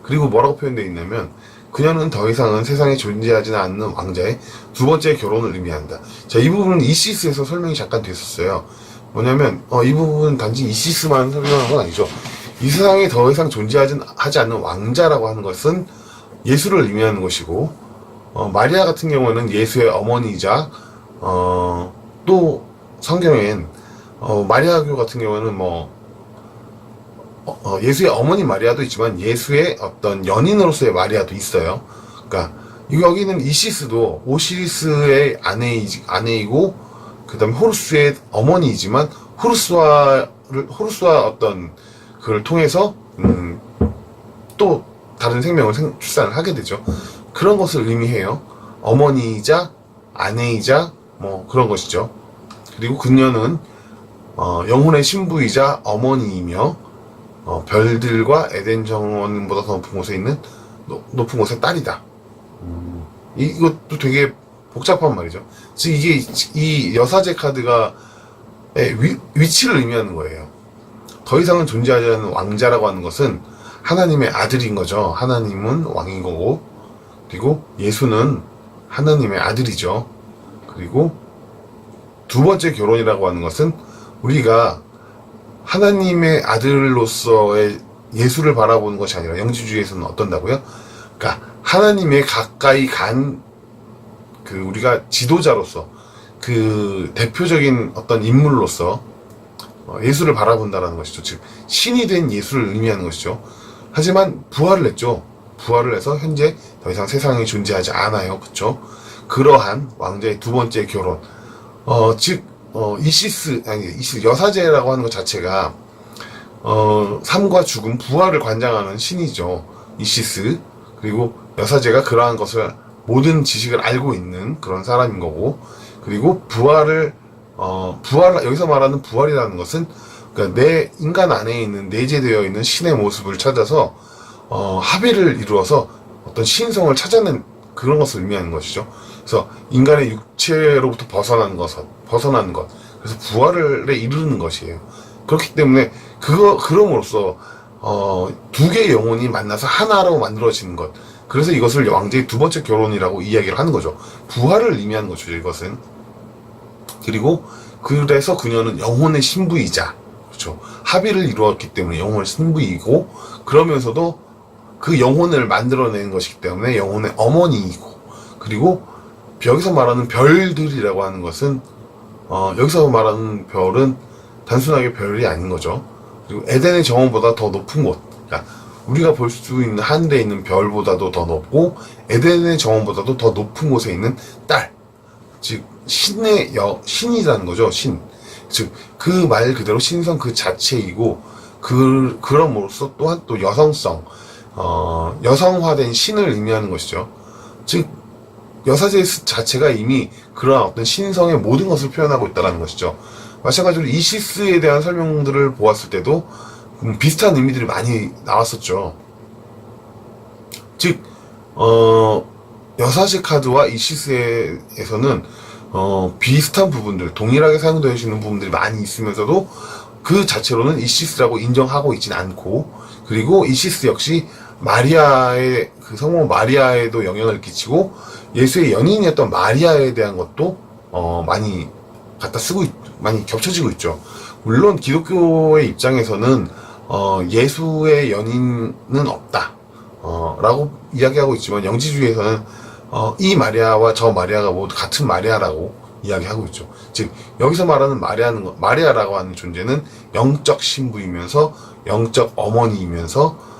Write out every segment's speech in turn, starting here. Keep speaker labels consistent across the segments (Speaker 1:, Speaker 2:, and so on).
Speaker 1: 그리고 뭐라고 표현되어 있냐면 그녀는 더 이상은 세상에 존재하지는 않는 왕자의 두 번째 결혼을 의미한다. 자, 이 부분은 이시스에서 설명이 잠깐 됐었어요. 뭐냐면 이 부분은 단지 이시스만 설명한 건 아니죠. 이 세상에 더 이상 존재하지 않는 왕자라고 하는 것은 예수를 의미하는 것이고, 마리아 같은 경우는 예수의 어머니이자 또 성경엔 마리아교 같은 경우는 예수의 어머니 마리아도 있지만 예수의 어떤 연인으로서의 마리아도 있어요. 그러니까 여기는 이시스도 오시리스의 아내이고 그 다음에 호루스의 어머니이지만 호루스와 어떤 그걸 통해서 또 다른 생명을 출산을 하게 되죠. 그런 것을 의미해요. 어머니이자 아내이자 그런 것이죠. 그리고 그녀는 영혼의 신부이자 어머니이며 별들과 에덴 정원보다 더 높은 곳에 있는 높은 곳의 딸이다. 이것도 되게 복잡한 말이죠. 즉 이게 이 여사제 카드가 위치를 의미하는 거예요. 더 이상은 존재하지 않는 왕자라고 하는 것은 하나님의 아들인 거죠. 하나님은 왕인 거고, 그리고 예수는 하나님의 아들이죠. 그리고 두 번째 결혼이라고 하는 것은 우리가 하나님의 아들로서의 예수를 바라보는 것이 아니라 영지주의에서는 어떤다고요? 그러니까 하나님의 가까이 간 우리가 지도자로서 그 대표적인 어떤 인물로서 예수를 바라본다라는 것이죠. 즉 신이 된 예수를 의미하는 것이죠. 하지만 부활을 했죠. 부활을 해서 현재 더 이상 세상에 존재하지 않아요. 그렇죠? 그러한 왕자의 두 번째 결혼, 이시스 여사제라고 하는 것 자체가 삶과 죽음, 부활을 관장하는 신이죠. 이시스. 그리고 여사제가 그러한 것을 모든 지식을 알고 있는 그런 사람인 거고, 그리고 여기서 말하는 부활이라는 것은 그러니까 내 인간 안에 있는 내재되어 있는 신의 모습을 찾아서 합의를 이루어서 어떤 신성을 찾아낸 그런 것을 의미하는 것이죠. 그래서 인간의 육체로부터 벗어나는 것. 그래서 부활에 이르는 것이에요. 그렇기 때문에 그럼으로써 두 개의 영혼이 만나서 하나로 만들어지는 것. 그래서 이것을 왕자의 두 번째 결혼이라고 이야기를 하는 거죠. 부활을 의미하는 거죠, 이것은. 그리고 그래서 그녀는 영혼의 신부이자, 그렇죠. 합의를 이루었기 때문에 영혼의 신부이고, 그러면서도 그 영혼을 만들어내는 것이기 때문에 영혼의 어머니이고, 그리고 여기서 말하는 별들이라고 하는 것은 여기서 말하는 별은 단순하게 별이 아닌 거죠. 그리고 에덴의 정원보다 더 높은 곳, 그러니까 우리가 볼 수 있는 하늘에 있는 별보다도 더 높고 에덴의 정원보다도 더 높은 곳에 있는 딸, 즉 신이라는 거죠. 신. 즉 그 말 그대로 신성 그 자체이고, 그럼으로써 또한 또 여성성, 여성화된 신을 의미하는 것이죠. 즉 여사제 자체가 이미 그러한 어떤 신성의 모든 것을 표현하고 있다는 것이죠. 마찬가지로 이시스에 대한 설명들을 보았을 때도 비슷한 의미들이 많이 나왔었죠. 즉 여사제 카드와 이시스에서는 비슷한 부분들, 동일하게 사용되어지는 부분들이 많이 있으면서도 그 자체로는 이시스라고 인정하고 있진 않고, 그리고 이시스 역시 마리아의 성모 마리아에도 영향을 끼치고 예수의 연인이었던 마리아에 대한 것도 많이 많이 겹쳐지고 있죠. 물론 기독교의 입장에서는 예수의 연인은 없다 라고 이야기하고 있지만, 영지주의에서는 이 마리아와 저 마리아가 모두 같은 마리아라고 이야기하고 있죠. 즉 여기서 말하는 마리아라고 하는 존재는 영적 신부이면서 영적 어머니이면서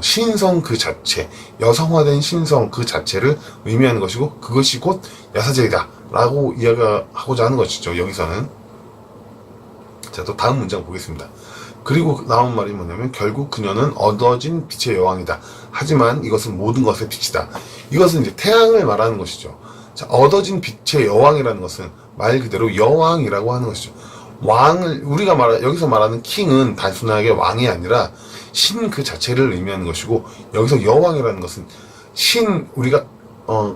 Speaker 1: 신성 그 자체, 여성화된 신성 그 자체를 의미하는 것이고, 그것이 곧 여사제이다 라고 이야기하고자 하는 것이죠. 여기서는. 자, 또 다음 문장 보겠습니다. 그리고 나온 말이 뭐냐면, 결국 그녀는 얻어진 빛의 여왕이다. 하지만 이것은 모든 것의 빛이다. 이것은 이제 태양을 말하는 것이죠. 자, 얻어진 빛의 여왕이라는 것은 말 그대로 여왕이라고 하는 것이죠. 우리가 여기서 말하는 킹은 단순하게 왕이 아니라 신 그 자체를 의미하는 것이고, 여기서 여왕이라는 것은 우리가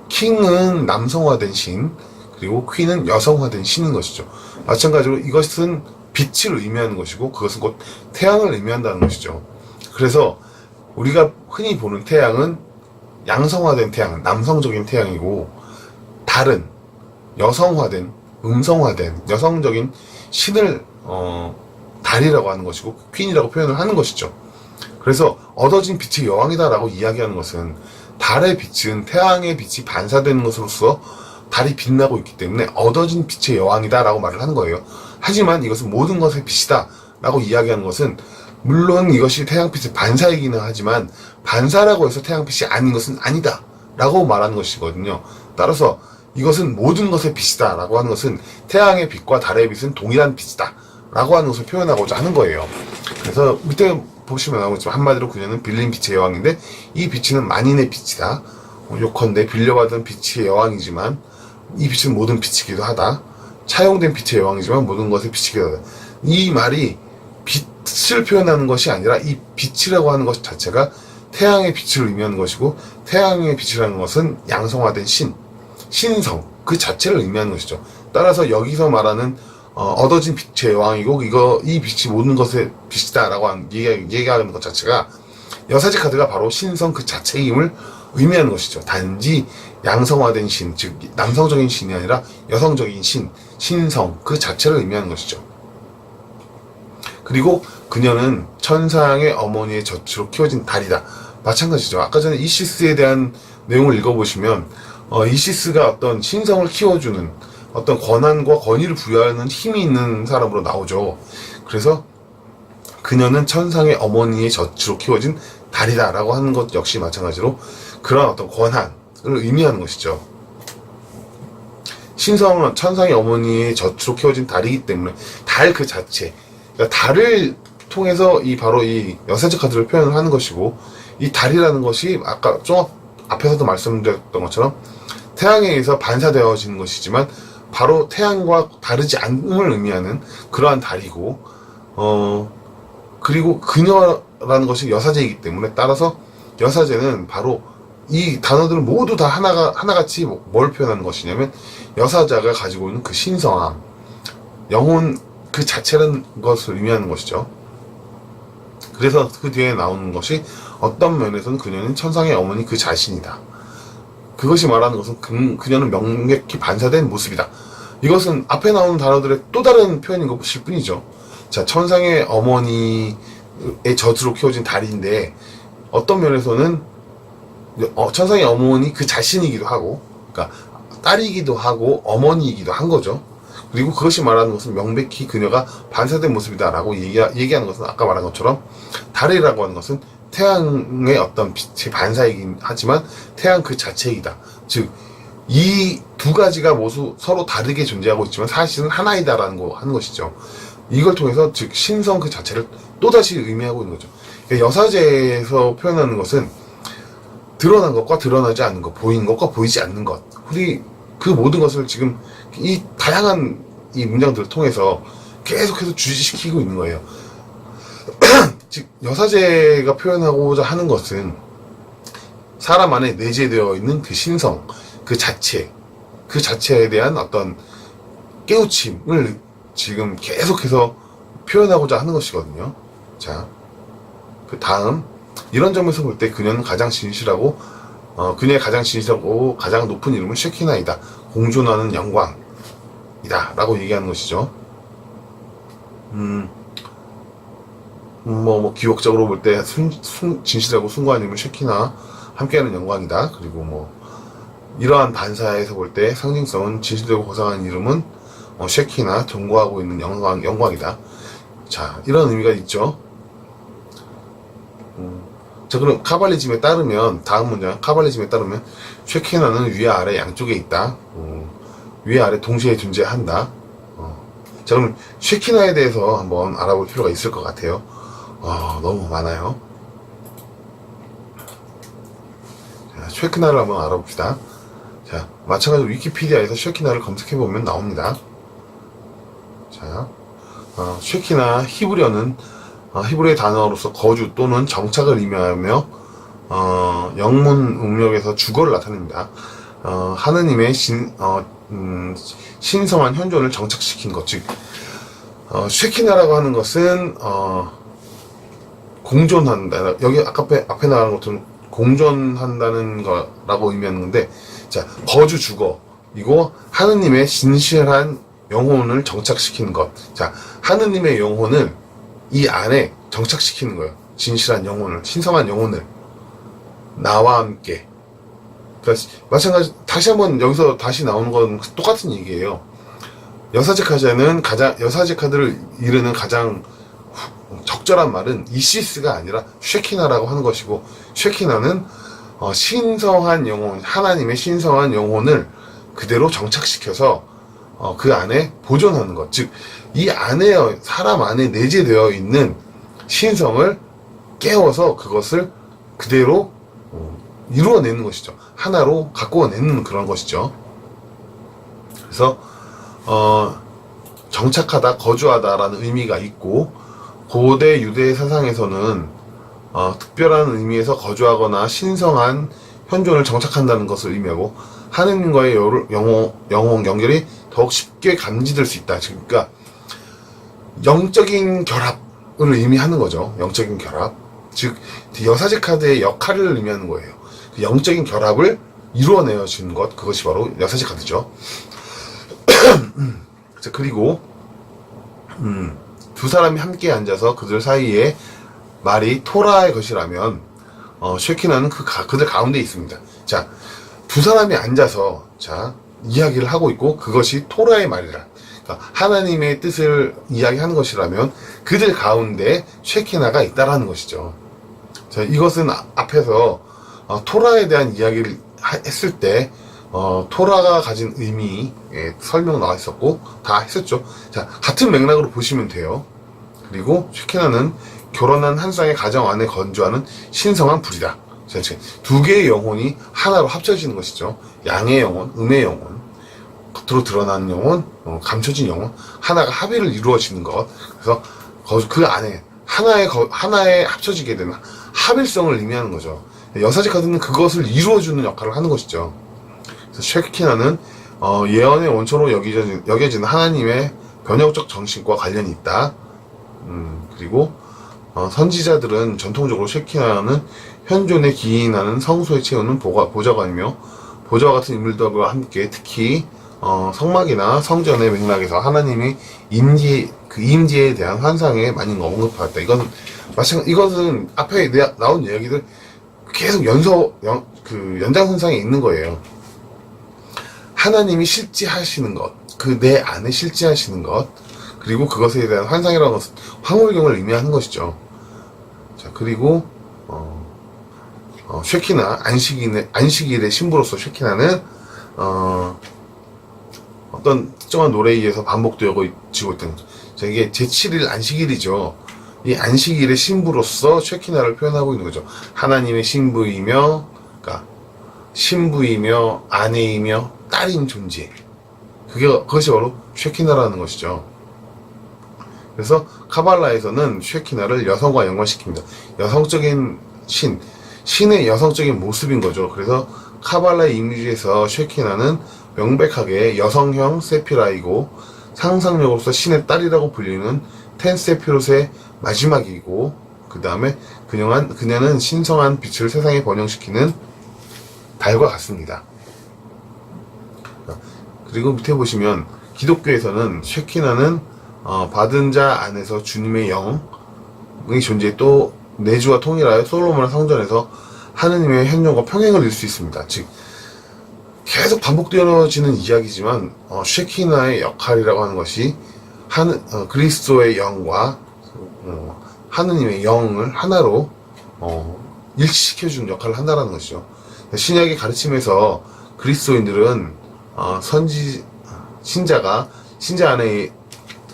Speaker 1: 킹은 남성화된 신, 그리고 퀸은 여성화된 신인 것이죠. 마찬가지로 이것은 빛을 의미하는 것이고, 그것은 곧 태양을 의미한다는 것이죠. 그래서 우리가 흔히 보는 태양은 양성화된 태양, 남성적인 태양이고, 달은 여성화된, 음성화된 여성적인 신을 달이라고 하는 것이고 퀸이라고 표현을 하는 것이죠. 그래서 얻어진 빛의 여왕이다라고 이야기하는 것은 달의 빛은 태양의 빛이 반사되는 것으로서 달이 빛나고 있기 때문에 얻어진 빛의 여왕이다라고 말을 하는 거예요. 하지만 이것은 모든 것의 빛이다 라고 이야기하는 것은 물론 이것이 태양빛의 반사이기는 하지만 반사라고 해서 태양빛이 아닌 것은 아니다 라고 말하는 것이거든요. 따라서 이것은 모든 것의 빛이다 라고 하는 것은 태양의 빛과 달의 빛은 동일한 빛이다 라고 하는 것을 표현하고자 하는 거예요. 그래서 밑에 보시면 나오겠지만 한마디로 그녀는 빌린 빛의 여왕인데 이 빛은 만인의 빛이다. 요컨대 빌려받은 빛의 여왕이지만 이 빛은 모든 빛이기도 하다. 차용된 빛의 여왕이지만 모든 것의 빛이기도 하다. 이 말이 빛을 표현하는 것이 아니라 이 빛이라고 하는 것 자체가 태양의 빛을 의미하는 것이고 태양의 빛이라는 것은 양성화된 신성 그 자체를 의미하는 것이죠. 따라서 여기서 말하는 얻어진 빛의 여왕이고 이 빛이 모든 것의 빛이다라고 얘기하는 것 자체가 여사제 카드가 바로 신성 그 자체임을 의미하는 것이죠. 단지 양성화된 신, 즉 남성적인 신이 아니라 여성적인 신성 그 자체를 의미하는 것이죠. 그리고 그녀는 천상의 어머니의 젖으로 키워진 달이다. 마찬가지죠. 아까 전에 이시스에 대한 내용을 읽어보시면 이시스가 어떤 신성을 키워주는 어떤 권한과 권위를 부여하는 힘이 있는 사람으로 나오죠. 그래서 그녀는 천상의 어머니의 젖으로 키워진 달이다 라고 하는 것 역시 마찬가지로 그런 어떤 권한을 의미하는 것이죠. 신성은 천상의 어머니의 젖으로 키워진 달이기 때문에 달 그 자체, 그러니까 달을 통해서 바로 이 여사제 카드를 표현을 하는 것이고, 이 달이라는 것이 아까 좀 앞에서도 말씀드렸던 것처럼 태양에 의해서 반사되어지는 것이지만 바로 태양과 다르지 않음을 의미하는 그러한 달이고, 그리고 그녀라는 것이 여사제이기 때문에 따라서 여사제는 바로 이 단어들은 모두 다 하나같이 뭘 표현하는 것이냐면 여사자가 가지고 있는 그 신성함, 영혼 그 자체라는 것을 의미하는 것이죠. 그래서 그 뒤에 나오는 것이 어떤 면에서는 그녀는 천상의 어머니 그 자신이다. 그것이 말하는 것은 그녀는 명백히 반사된 모습이다. 이것은 앞에 나오는 단어들의 또 다른 표현인 것일 뿐이죠. 자, 천상의 어머니의 젖으로 키워진 달인데 어떤 면에서는 천상의 어머니 그 자신이기도 하고, 그러니까 딸이기도 하고 어머니이기도 한 거죠. 그리고 그것이 말하는 것은 명백히 그녀가 반사된 모습이다라고 얘기하는 것은 아까 말한 것처럼 달이라고 하는 것은 태양의 어떤 빛의 반사이긴 하지만 태양 그 자체이다. 즉, 이 두 가지가 모두 서로 다르게 존재하고 있지만 사실은 하나이다라는 거 하는 것이죠. 이걸 통해서 즉 신성 그 자체를 또다시 의미하고 있는 거죠. 그러니까 여사제에서 표현하는 것은 드러난 것과 드러나지 않는 것, 보이는 것과 보이지 않는 것, 우리 그 모든 것을 지금 이 다양한 이 문장들을 통해서 계속해서 주지시키고 있는 거예요. 즉 여사제가 표현하고자 하는 것은 사람 안에 내재되어 있는 그 신성, 그 자체에 대한 어떤 깨우침을 지금 계속해서 표현하고자 하는 것이거든요. 자, 그 다음 이런 점에서 볼 때 그녀는 가장 진실하고 그녀의 가장 진실하고 가장 높은 이름은 쉐키나이다. 공존하는 영광이다 라고 얘기하는 것이죠. 기록적으로 볼 때 진실하고 숭고한 이름은 쉐키나, 함께하는 영광이다. 그리고 이러한 반사에서 볼 때 상징성은 진실되고 고상한 이름은 쉐키나, 존귀하고 있는 영광이다. 자, 이런 의미가 있죠. 자, 그럼 카발리즘에 따르면 다음 문장 카발리즘에 따르면 쉐키나는 위에 아래 양쪽에 있다. 위에 아래 동시에 존재한다. 자, 그럼 쉐키나에 대해서 한번 알아볼 필요가 있을 것 같아요. 너무 많아요. 자, 쉐키나를 한번 알아봅시다. 자, 마찬가지로 위키피디아에서 쉐키나를 검색해보면 나옵니다. 자, 쉐키나 히브리어의 단어로서 거주 또는 정착을 의미하며 영문 음력에서 주거를 나타냅니다. 하느님의 신성한 현존을 정착시킨 것, 즉 쉐키나라고 하는 것은 공존한다. 여기 아까 앞에 나가는 것처럼 공존한다는 거라고 의미하는 건데, 자, 거주 주거. 이거 하느님의 진실한 영혼을 정착시키는 것. 자, 하느님의 영혼을 이 안에 정착시키는 거예요. 진실한 영혼을, 신성한 영혼을. 나와 함께. 그러니까 마찬가지, 다시 한번 여기서 다시 나오는 건 똑같은 얘기예요. 여사제 카드를 이르는 가장 적절한 말은 이시스가 아니라 쉐키나라고 하는 것이고, 쉐키나는 신성한 영혼, 하나님의 신성한 영혼을 그대로 정착시켜서 그 안에 보존하는 것. 즉, 이 안에, 사람 안에 내재되어 있는 신성을 깨워서 그것을 그대로 이루어내는 것이죠. 하나로 가꾸어내는 그런 것이죠. 그래서 정착하다, 거주하다라는 의미가 있고, 고대 유대 사상에서는 특별한 의미에서 거주하거나 신성한 현존을 정착한다는 것을 의미하고, 하느님과의 영혼 연결이 더욱 쉽게 감지될 수 있다. 그러니까 영적인 결합을 의미하는 거죠. 영적인 결합. 즉, 여사제 카드의 역할을 의미하는 거예요. 그 영적인 결합을 이루어내어 주는 것, 그것이 바로 여사제 카드죠. 자, 그리고 두 사람이 함께 앉아서 그들 사이에 말이 토라의 것이라면 쉐키나는 그들 가운데 있습니다. 자, 두 사람이 앉아서 이야기를 하고 있고 그것이 토라의 말이라. 그러니까 하나님의 뜻을 이야기하는 것이라면 그들 가운데 쉐키나가 있다라는 것이죠. 자, 이것은 앞에서 토라에 대한 이야기를 했을 때 토라가 가진 의미 설명 나와 있었고 다 했었죠. 자, 같은 맥락으로 보시면 돼요. 그리고 쉐키나는 결혼한 한 쌍의 가정 안에 건조하는 신성한 불이다. 자, 두 개의 영혼이 하나로 합쳐지는 것이죠. 양의 영혼, 음의 영혼, 겉으로 드러나는 영혼, 감춰진 영혼, 하나가 합의를 이루어지는 것. 그래서 그 안에 하나에 합쳐지게 되는 합일성을 의미하는 거죠. 여사제 카드는 그것을 이루어주는 역할을 하는 것이죠. 그래서 쉐키나는 예언의 원천으로 여겨지는 하나님의 변혁적 정신과 관련이 있다. 그리고 선지자들은 전통적으로 쉐키나는 현존에 기인하는 성소에 채우는 보좌관이며 보좌와 같은 인물들과 함께 특히 성막이나 성전의 맥락에서 하나님의 임재에 대한 환상에 많이 언급하였다. 이것은 앞에 나온 이야기들 계속 연장선상에 있는 거예요. 하나님이 실제하시는 것, 그 내 안에 실제하시는 것, 그리고 그것에 대한 환상이라는 것은 황홀경을 의미하는 것이죠. 자, 그리고 쉐키나, 안식일의 신부로서 쉐키나는 어떤 특정한 노래에 의해서 반복되어지고 있던, 자, 이게 제7일 안식일이죠. 이 안식일의 신부로서 쉐키나를 표현하고 있는 거죠. 하나님의 신부이며, 그러니까 신부이며 아내이며 딸인 존재. 그것이 바로 쉐키나라는 것이죠. 그래서 카발라에서는 쉐키나를 여성과 연관시킵니다. 여성적인 신의 여성적인 모습인 거죠. 그래서 카발라의 이미지에서 쉐키나는 명백하게 여성형 세피라이고 상상력으로서 신의 딸이라고 불리는 텐 세피롯의 마지막이고, 그 다음에 그녀는 신성한 빛을 세상에 번영시키는 달과 같습니다. 그리고 밑에 보시면 기독교에서는 쉐키나는 받은 자 안에서 주님의 영의 존재에 또 내주와 통일하여 솔로몬의 성전에서 하느님의 현존과 평행을 이룰 수 있습니다. 즉 계속 반복되어지는 이야기지만 쉐키나의 역할이라고 하는 것이 그리스도의 영과 하느님의 영을 하나로 일치시켜주는 역할을 한다는 것이죠. 신약의 가르침에서 그리스도인들은 신자 안에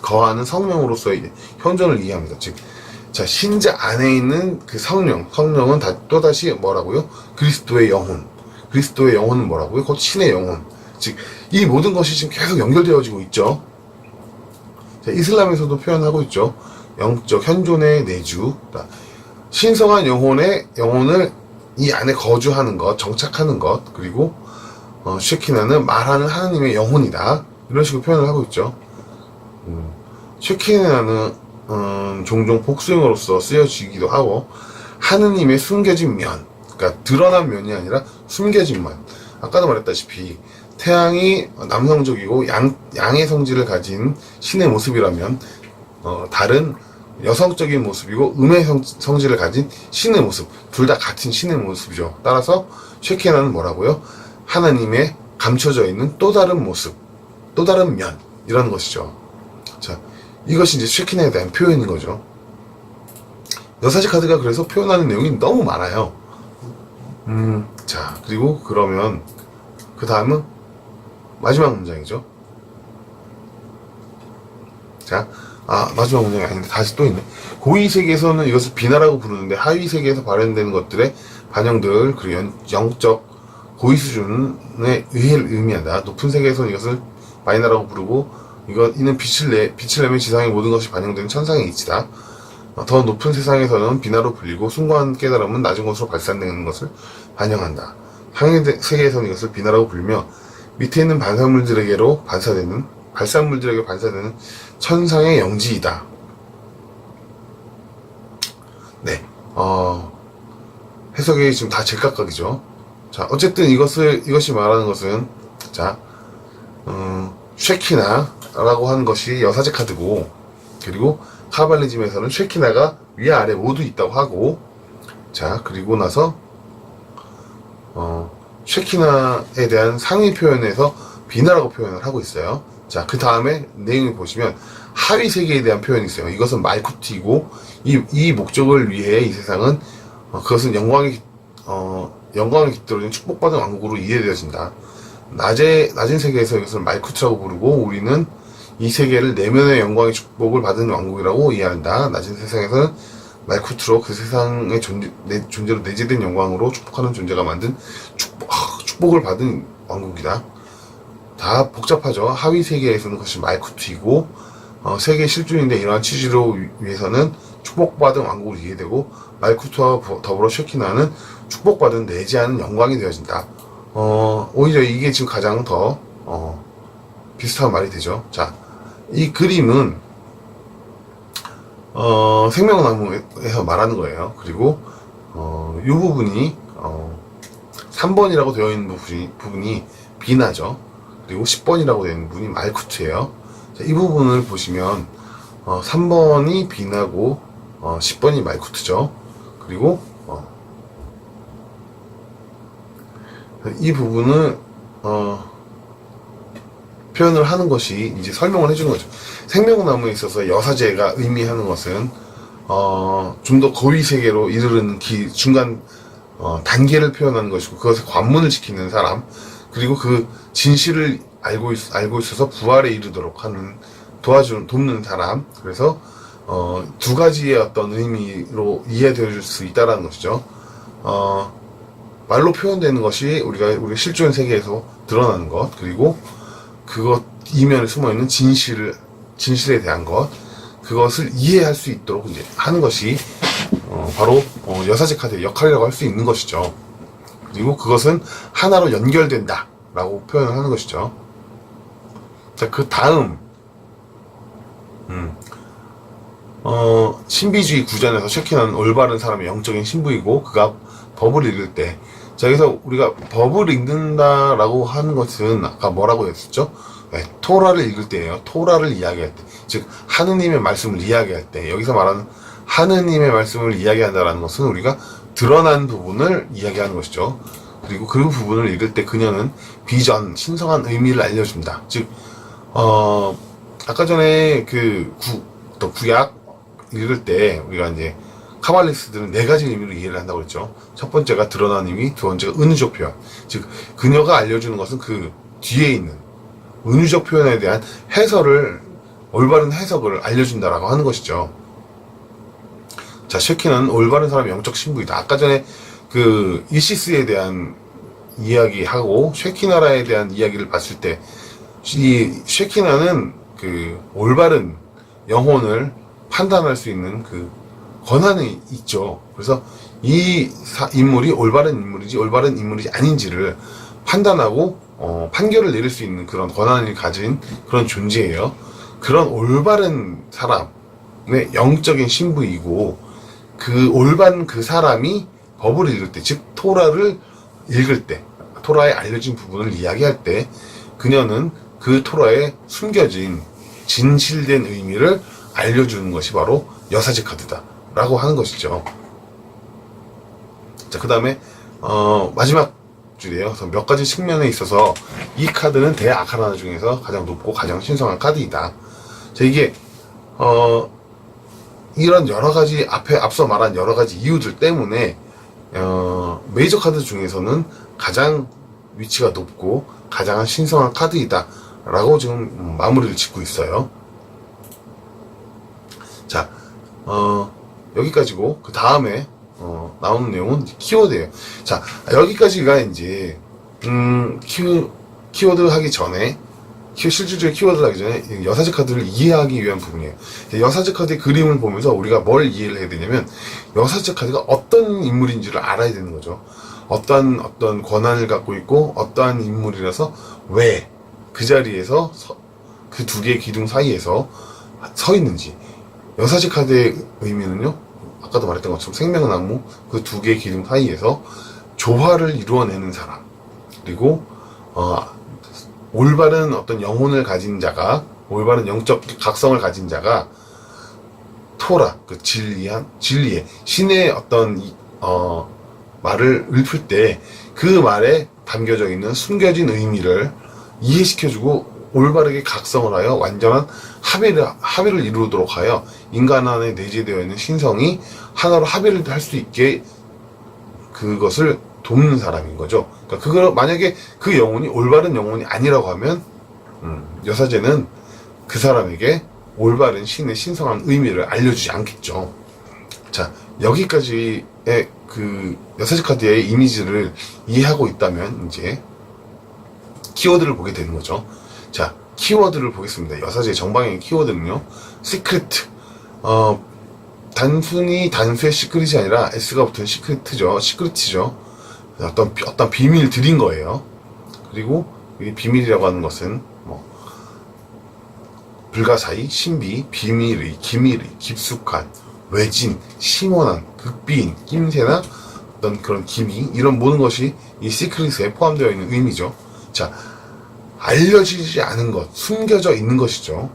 Speaker 1: 거하는 성령으로서의 현존을 이해합니다. 즉, 자, 신자 안에 있는 그 성령은 또다시 뭐라고요? 그리스도의 영혼은 뭐라고요? 곧 신의 영혼. 즉, 이 모든 것이 지금 계속 연결되어지고 있죠. 자, 이슬람에서도 표현하고 있죠. 영적 현존의 내주. 신성한 영혼을 이 안에 거주하는 것, 정착하는 것, 그리고 쉐키나는 말하는 하나님의 영혼이다. 이런 식으로 표현을 하고 있죠. 쉐키나는 종종 복수형으로서 쓰여지기도 하고, 하느님의 숨겨진 면, 그러니까 드러난 면이 아니라 숨겨진 면. 아까도 말했다시피 태양이 남성적이고 양의 성질을 가진 신의 모습이라면 다른 여성적인 모습이고 음의 성질을 가진 신의 모습, 둘 다 같은 신의 모습이죠. 따라서 쉐키나는 뭐라고요? 하나님의 감춰져 있는 또 다른 모습, 또 다른 면이라는 것이죠. 자, 이것이 이제 쉐키나에 대한 표현인 거죠. 여사지 카드가 그래서 표현하는 내용이 너무 많아요. 자, 그리고 그러면 그 다음은 마지막 문장이죠. 자, 마지막 문장이 아닌데 다시 또 있네. 고위 세계에서는 이것을 비나라고 부르는데 하위 세계에서 발현되는 것들의 반영들, 그리고 영적 고위 수준의 의해를 의미한다. 높은 세계에서는 이것을 바이나라고 부르고, 이는 빛을 내면 지상의 모든 것이 반영되는 천상의 이치다. 더 높은 세상에서는 비나로 불리고, 숭고한 깨달음은 낮은 곳으로 발산되는 것을 반영한다. 상위 세계에서는 이것을 비나라고 불리며, 밑에 있는 발산물들에게 반사되는 천상의 영지이다. 네, 해석이 지금 다 제각각이죠. 자, 어쨌든 이것이 말하는 것은, 자, 쉐키나라고 하는 것이 여사제 카드고, 그리고 카발리즘에서는 쉐키나가 위아래 모두 있다고 하고, 자, 그리고 나서, 쉐키나에 대한 상위 표현에서 비나라고 표현을 하고 있어요. 자, 그 다음에 내용을 보시면 하위 세계에 대한 표현이 있어요. 이것은 말쿠티이고, 이 목적을 위해 이 세상은, 그것은 영광에 깃들어진 축복받은 왕국으로 이해되어진다. 낮은 세계에서 이것을 말쿠트라고 부르고, 우리는 이 세계를 내면의 영광의 축복을 받은 왕국이라고 이해한다. 낮은 세상에서는 말쿠트로 그 세상의 존재로 내재된 영광으로 축복하는 존재가 만든 축복을 받은 왕국이다. 다 복잡하죠. 하위 세계에서는 그것이 말쿠트이고, 세계 실존인데 이러한 취지로 위해서는 축복받은 왕국으로 이해되고, 말쿠트와 더불어 쉐키나는 축복받은 내지 않은 영광이 되어진다. 오히려 이게 지금 가장 더 비슷한 말이 되죠. 자, 이 그림은 생명나무에서 말하는 거예요. 그리고 이 부분이 3번이라고 되어 있는 부분이 비나죠. 그리고 10번이라고 되어 있는 부분이 말쿠트예요. 자, 이 부분을 보시면 3번이 비나고 10번이 말쿠트죠. 그리고 이 부분을 표현을 하는 것이 이제 설명을 해주는 거죠. 생명나무에 있어서 여사제가 의미하는 것은 좀 더 고위 세계로 이르는 중간 단계를 표현하는 것이고, 그것의 관문을 지키는 사람, 그리고 그 진실을 알고 있어서 부활에 이르도록 하는 돕는 사람. 그래서 두 가지의 어떤 의미로 이해될 수 있다라는 것이죠. 말로 표현되는 것이 우리 실존 세계에서 드러나는 것, 그리고 그것 이면에 숨어있는 진실에 대한 것, 그것을 이해할 수 있도록 이제 하는 것이 바로 여사제 카드의 역할이라고 할 수 있는 것이죠. 그리고 그것은 하나로 연결된다 라고 표현을 하는 것이죠. 자, 그 다음 신비주의 구전에서 쉐키나는 올바른 사람의 영적인 신부이고, 그가 법을 읽을 때, 자, 여기서 우리가 법을 읽는다라고 하는 것은 아까 뭐라고 했었죠? 네, 토라를 읽을 때예요. 토라를 이야기할 때, 즉 하느님의 말씀을 이야기할 때, 여기서 말하는 하느님의 말씀을 이야기한다라는 것은 우리가 드러난 부분을 이야기하는 것이죠. 그리고 그 부분을 읽을 때 그녀는 비전, 신성한 의미를 알려준다. 즉 아까 전에 또 구약 읽을 때 우리가 이제 카발리스트들은 네 가지 의미로 이해를 한다고 했죠. 첫 번째가 드러난 의미, 두 번째가 은유적 표현. 즉 그녀가 알려주는 것은 그 뒤에 있는 은유적 표현에 대한 올바른 해석을 알려준다라고 하는 것이죠. 자, 쉐키는 올바른 사람의 영적 신부이다. 아까 전에 그 이시스에 대한 이야기하고 쉐키나라에 대한 이야기를 봤을 때, 이 쉐키나는 그 올바른 영혼을 판단할 수 있는 그 권한이 있죠. 그래서 이 인물이 올바른 인물인지 올바른 인물이지 아닌지를 판단하고 판결을 내릴 수 있는 그런 권한을 가진 그런 존재예요. 그런 올바른 사람이 영적인 신부이고, 그 올바른 그 사람이 법을 읽을 때, 즉 토라를 읽을 때, 토라에 알려진 부분을 이야기할 때 그녀는 그 토라에 숨겨진 진실된 의미를 알려주는 것이 바로 여사제 카드다 라고 하는 것이죠. 자, 그 다음에 마지막 줄이에요. 그래서 몇 가지 측면에 있어서 이 카드는 대아카나 중에서 가장 높고 가장 신성한 카드이다. 자, 이게 이런 여러 가지 앞서 말한 여러 가지 이유들 때문에 메이저 카드 중에서는 가장 위치가 높고 가장 신성한 카드이다 라고 지금 마무리를 짓고 있어요. 자, 여기까지고 그 다음에 나오는 내용은 키워드예요. 자, 여기까지가 이제 키워드 하기 전에 실질적인 키워드를 하기 전에 여사제 카드를 이해하기 위한 부분이에요. 여사제 카드의 그림을 보면서 우리가 뭘 이해를 해야 되냐면, 여사제 카드가 어떤 인물인지를 알아야 되는 거죠. 어떤 권한을 갖고 있고 어떠한 인물이라서 왜 그 자리에서 그 두 개의 기둥 사이에서 서 있는지. 여사제 카드의 의미는요, 아까도 말했던 것처럼 생명나무 그 두 개의 기둥 사이에서 조화를 이루어내는 사람, 그리고 올바른 어떤 영혼을 가진 자가, 올바른 영적 각성을 가진 자가 토라, 그 진리의 신의 어떤 말을 읊을 때 그 말에 담겨져 있는 숨겨진 의미를 이해시켜주고 올바르게 각성을 하여 완전한 합의를 이루도록 하여 인간 안에 내재되어 있는 신성이 하나로 합의를 할 수 있게 그것을 돕는 사람인 거죠. 그러니까 그걸 만약에 그 영혼이 올바른 영혼이 아니라고 하면 여사제는 그 사람에게 올바른 신의 신성한 의미를 알려주지 않겠죠. 자, 여기까지의 그 여사제 카드의 이미지를 이해하고 있다면 이제 키워드를 보게 되는 거죠. 자, 키워드를 보겠습니다. 여사제 정방의 키워드는요, 시크릿. 단순히 단수의 시크릿이 아니라 S가 붙은 시크릿이죠. 어떤 비밀들인 거예요. 그리고 이 비밀이라고 하는 것은 불가사의, 신비, 비밀의, 기밀의, 깊숙한, 외진, 심원한, 극비인, 낌새나 어떤 그런 기미, 이런 모든 것이 이 시크릿에 포함되어 있는 의미죠. 자, 알려지지 않은 것, 숨겨져 있는 것이죠.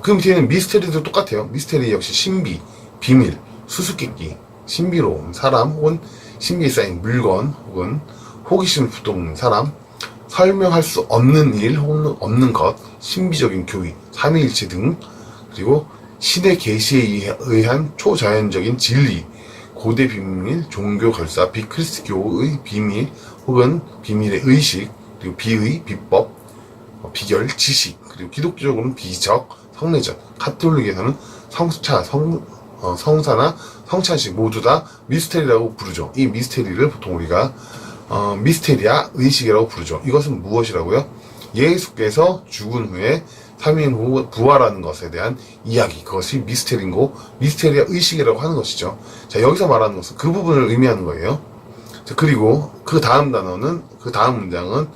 Speaker 1: 그 밑에는 미스테리도 똑같아요. 미스테리 역시 신비, 비밀, 수수께끼, 신비로운 사람, 혹은 신비에 쌓인 물건, 혹은 호기심을 불돋는 사람, 설명할 수 없는 일, 혹은 없는 것, 신비적인 교위, 삼위일체 등, 그리고 신의 계시에 의한 초자연적인 진리, 고대 비밀, 종교 결사, 비크리스교의 비밀, 혹은 비밀의 의식, 그리고 비의, 비법, 비결, 지식, 그리고 기독교적으로는 비적, 성례적, 카톨릭에서는 성사나 성찬식 모두 다 미스테리라고 부르죠. 이 미스테리를 보통 우리가 미스테리아 의식이라고 부르죠. 이것은 무엇이라고요? 예수께서 죽은 후에 3일 후 부활하는 것에 대한 이야기, 그것이 미스테리인고 미스테리아 의식이라고 하는 것이죠. 자, 여기서 말하는 것은 그 부분을 의미하는 거예요. 자, 그리고 그 다음 문장은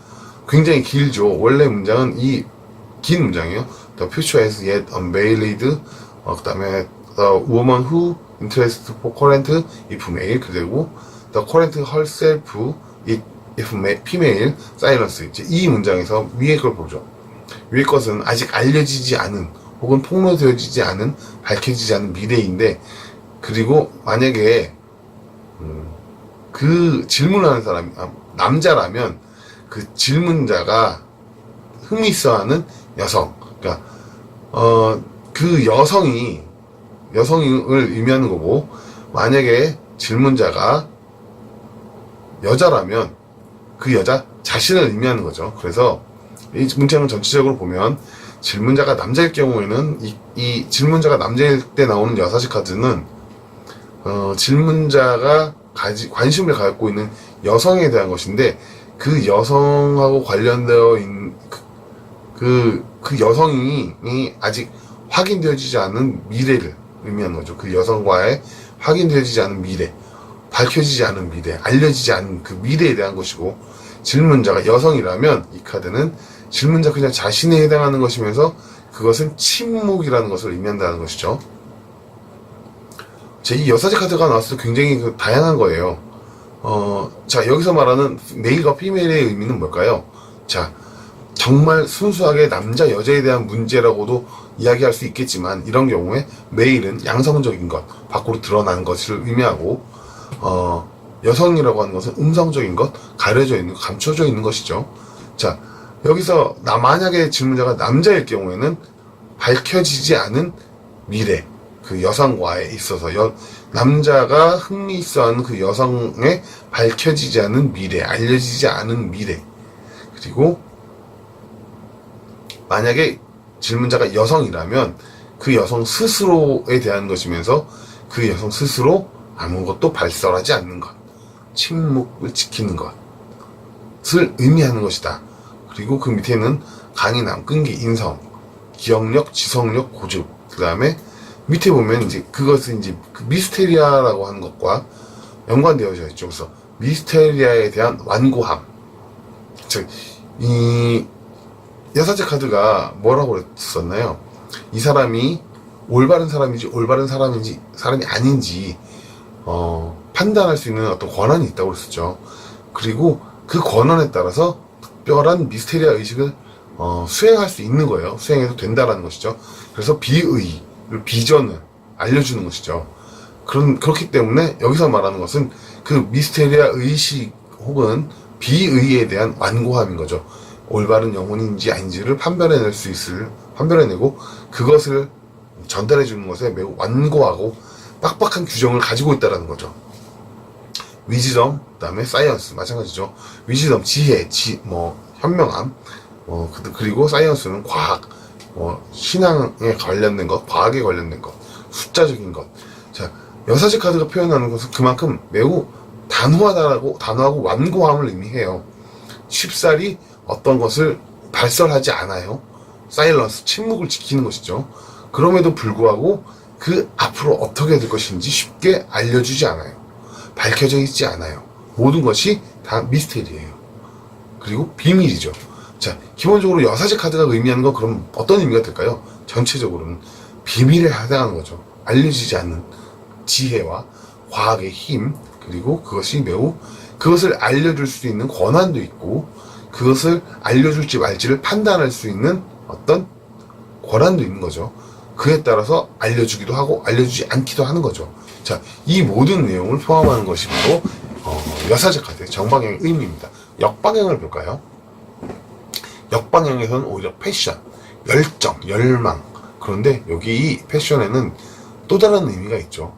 Speaker 1: 굉장히 길죠. 원래 문장은 이 긴 문장이에요. The future has yet unveiled. 그 다음에 The woman who interested for current if male. 그리고 The current herself if female silence. 이제 이 문장에서 위에 걸 보죠. 위의 것은 아직 알려지지 않은, 혹은 폭로되어지지 않은, 밝혀지지 않은 미래인데, 그리고 만약에 그 질문하는 사람이 남자라면 그 질문자가 흥미있어하는 여성, 그러니까 그 여성을 의미하는 거고, 만약에 질문자가 여자라면 그 여자 자신을 의미하는 거죠. 그래서 이 문장을 전체적으로 보면 질문자가 남자일 경우에는 이 질문자가 남자일 때 나오는 여사제 카드는 질문자가 관심을 갖고 있는 여성에 대한 것인데, 그 여성하고 관련되어 있는 그 여성이 아직 확인되어지지 않은 미래를 의미하는 거죠. 그 여성과의 확인되어지지 않은 미래, 밝혀지지 않은 미래, 알려지지 않은 그 미래에 대한 것이고, 질문자가 여성이라면 이 카드는 질문자 그냥 자신에 해당하는 것이면서 그것은 침묵이라는 것을 의미한다는 것이죠. 제2 여사제 카드가 나왔을 때 굉장히 다양한 거예요. 자, 여기서 말하는 메일과 피메일의 의미는 뭘까요? 자, 정말 순수하게 남자, 여자에 대한 문제라고도 이야기할 수 있겠지만, 이런 경우에 메일은 양성적인 것, 밖으로 드러나는 것을 의미하고, 여성이라고 하는 것은 음성적인 것, 가려져 있는, 감춰져 있는 것이죠. 자, 여기서 만약에 질문자가 남자일 경우에는 밝혀지지 않은 미래, 그 여성과에 있어서 남자가 흥미 있어하는 그 여성의 밝혀지지 않은 미래, 알려지지 않은 미래. 그리고 만약에 질문자가 여성이라면 그 여성 스스로에 대한 것이면서 그 여성 스스로 아무것도 발설하지 않는 것, 침묵을 지키는 것을 의미하는 것이다. 그리고 그 밑에는 강인함, 끈기, 인성, 기억력, 지성력, 고집. 그 다음에 밑에 보면 이제 그것은 이제 그 미스테리아라고 하는 것과 연관되어져 있죠. 그래서 미스테리아에 대한 완고함. 즉, 이 여사제 카드가 뭐라고 그랬었나요? 이 사람이 올바른 사람인지 사람이 아닌지 판단할 수 있는 어떤 권한이 있다고 그랬었죠. 그리고 그 권한에 따라서 특별한 미스테리아 의식을 수행할 수 있는 거예요. 수행해도 된다라는 것이죠. 그래서 비전을 알려주는 것이죠. 그렇기 때문에 여기서 말하는 것은 그 미스테리아 의식 혹은 비의에 대한 완고함인 거죠. 올바른 영혼인지 아닌지를 판별해내고 그것을 전달해주는 것에 매우 완고하고 빡빡한 규정을 가지고 있다는 거죠. 위즈덤, 그 다음에 사이언스, 마찬가지죠. 위즈덤, 지혜, 현명함, 그리고 사이언스는 과학, 신앙에 관련된 것, 과학에 관련된 것, 숫자적인 것. 자, 여사제 카드가 표현하는 것은 그만큼 매우 단호하고 완고함을 의미해요. 쉽사리 어떤 것을 발설하지 않아요. 사일런스, 침묵을 지키는 것이죠. 그럼에도 불구하고 그 앞으로 어떻게 될 것인지 쉽게 알려주지 않아요. 밝혀져 있지 않아요. 모든 것이 다 미스테리예요. 그리고 비밀이죠. 자, 기본적으로 여사제 카드가 의미하는 건 그럼 어떤 의미가 될까요? 전체적으로는 비밀에 해당하는 거죠. 알려지지 않는 지혜와 과학의 힘, 그리고 그것을 알려줄 수 있는 권한도 있고, 그것을 알려줄지 말지를 판단할 수 있는 어떤 권한도 있는 거죠. 그에 따라서 알려주기도 하고 알려주지 않기도 하는 거죠. 자, 이 모든 내용을 포함하는 것이 바로 여사제 카드의 정방향의 의미입니다. 역방향을 볼까요? 역방향에서는 오히려 패션, 열정, 열망. 그런데 여기 이 패션에는 또 다른 의미가 있죠.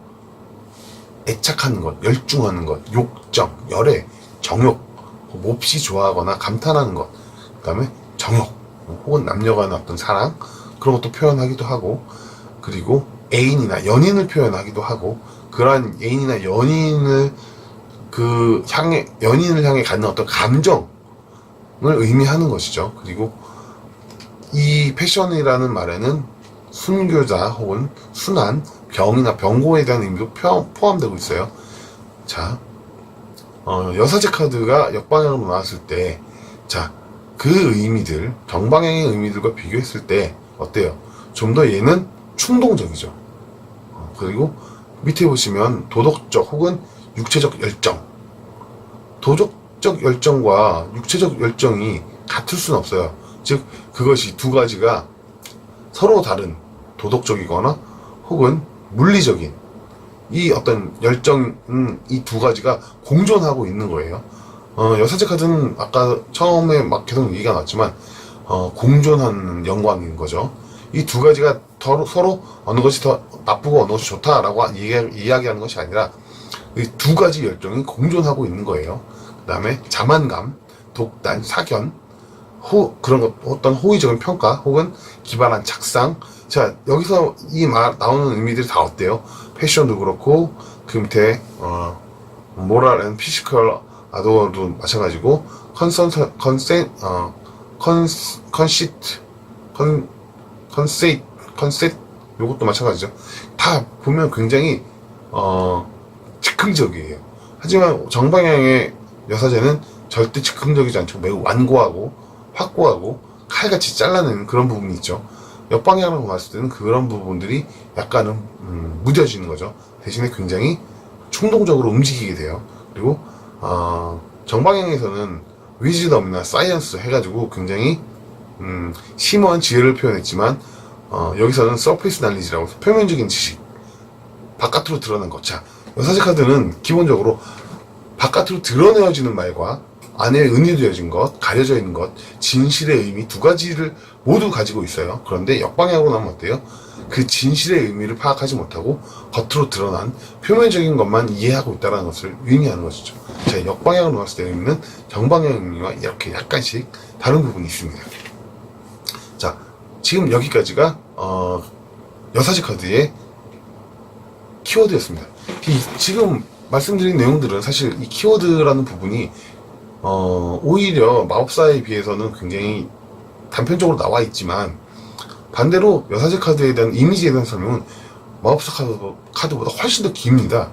Speaker 1: 애착하는 것, 열중하는 것, 욕정, 열애, 정욕, 몹시 좋아하거나 감탄하는 것, 그 다음에 정욕, 혹은 남녀 간의 어떤 사랑, 그런 것도 표현하기도 하고, 그리고 애인이나 연인을 표현하기도 하고, 그러한 애인이나 연인을 향해 갖는 어떤 감정을 의미하는 것이죠. 그리고 이 패션이라는 말에는 순교자 혹은 순한, 병이나 병고에 대한 의미도 포함되고 있어요. 자, 여사제 카드가 역방향으로 나왔을 때, 자, 그 의미들, 정방향의 의미들과 비교했을 때 어때요? 좀 더 얘는 충동적이죠. 그리고 밑에 보시면 도덕적 혹은 육체적 열정. 도덕적 열정과 육체적 열정이 같을 수는 없어요. 즉, 그것이 두 가지가 서로 다른 도덕적이거나 혹은 물리적인 이 어떤 열정, 이 두 가지가 공존하고 있는 거예요. 여사제 카드는 아까 처음에 막 계속 얘기가 나왔지만, 공존하는 영광인 거죠. 이 두 가지가 서로 어느 것이 더 나쁘고 어느 것이 좋다라고 이야기하는 것이 아니라, 이 두 가지 열정이 공존하고 있는 거예요. 그 다음에 자만감, 독단, 사견, 어떤 호의적인 평가, 혹은 기발한 착상. 자, 여기서 나오는 의미들이 다 어때요? 패션도 그렇고, 그 밑에, 모랄 앤 피지컬 아도어도 마찬가지고, 컨셉, 요것도 마찬가지죠. 다 보면 굉장히, 즉흥적이에요. 하지만 정방향의 여사제는 절대 즉흥적이지 않죠. 매우 완고하고, 확고하고, 칼같이 잘라내는 그런 부분이 있죠. 역방향으로 봤을 때는 그런 부분들이 약간은 무뎌지는 거죠. 대신에 굉장히 충동적으로 움직이게 돼요. 그리고 정방향에서는 위즈덤이나 사이언스 해가지고 굉장히 심오한 지혜를 표현했지만 여기서는 서페이스 날리지라고 해서 표면적인 지식, 바깥으로 드러난 것. 자, 여사제 카드는 기본적으로 바깥으로 드러내어지는 말과 안에 은유되어진 것, 가려져 있는 것, 진실의 의미 두 가지를 모두 가지고 있어요. 그런데 역방향으로 나면 어때요? 그 진실의 의미를 파악하지 못하고 겉으로 드러난 표면적인 것만 이해하고 있다는 것을 의미하는 것이죠. 자, 역방향으로 봤을 때 의미는 정방향 의미와 이렇게 약간씩 다른 부분이 있습니다. 자, 지금 여기까지가 여사제 카드의 키워드였습니다. 지금 말씀드린 내용들은 사실 이 키워드라는 부분이 오히려 마법사에 비해서는 굉장히 단편적으로 나와 있지만 반대로 여사제 카드에 대한 이미지에 대한 설명은 마법사 카드보다 훨씬 더 깁니다.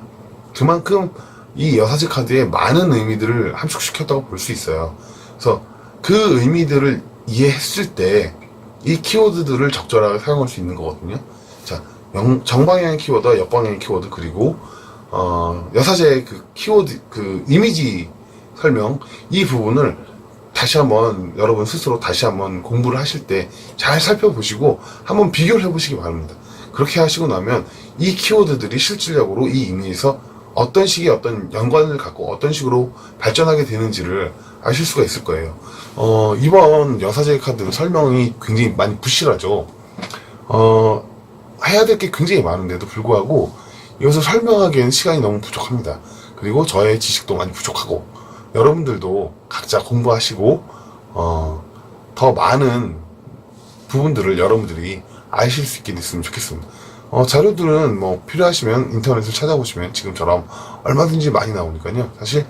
Speaker 1: 그만큼 이 여사제 카드에 많은 의미들을 함축시켰다고 볼 수 있어요. 그래서 그 의미들을 이해했을 때 이 키워드들을 적절하게 사용할 수 있는 거거든요. 자, 정방향의 키워드, 역방향의 키워드, 그리고 여사제의 그 키워드, 그 이미지 설명, 이 부분을 다시 한번 여러분 스스로 다시 한번 공부를 하실 때 잘 살펴보시고 한번 비교를 해보시기 바랍니다. 그렇게 하시고 나면 이 키워드들이 실질적으로 이 이미지에서 어떤 식의 어떤 연관을 갖고 어떤 식으로 발전하게 되는지를 아실 수가 있을 거예요. 이번 여사제 카드 설명이 굉장히 많이 부실하죠. 해야 될 게 굉장히 많은데도 불구하고 이것을 설명하기에는 시간이 너무 부족합니다. 그리고 저의 지식도 많이 부족하고 여러분들도 각자 공부하시고 더 많은 부분들을 여러분들이 아실 수 있게 됐으면 좋겠습니다. 자료들은 뭐 필요하시면 인터넷을 찾아보시면 지금처럼 얼마든지 많이 나오니까요. 사실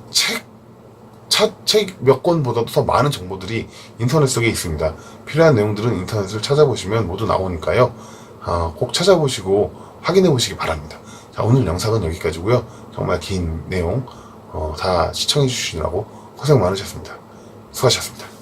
Speaker 1: 책 몇 권보다도 더 많은 정보들이 인터넷 속에 있습니다. 필요한 내용들은 인터넷을 찾아보시면 모두 나오니까요. 꼭 찾아보시고 확인해 보시기 바랍니다. 자, 오늘 영상은 여기까지고요. 정말 긴 내용 다 시청해 주시느라고 고생 많으셨습니다. 수고하셨습니다.